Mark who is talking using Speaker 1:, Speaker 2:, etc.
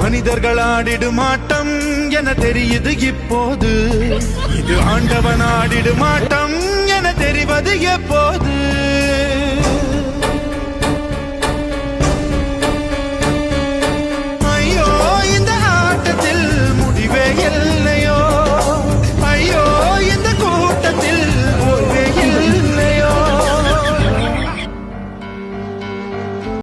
Speaker 1: மனிதர்கள் ஆடிடும் ஆட்டம் என தெரியுது இப்போது. இது ஆண்டவன் ஆடிடும் ஆட்டம் என தெரிவது எப்போது.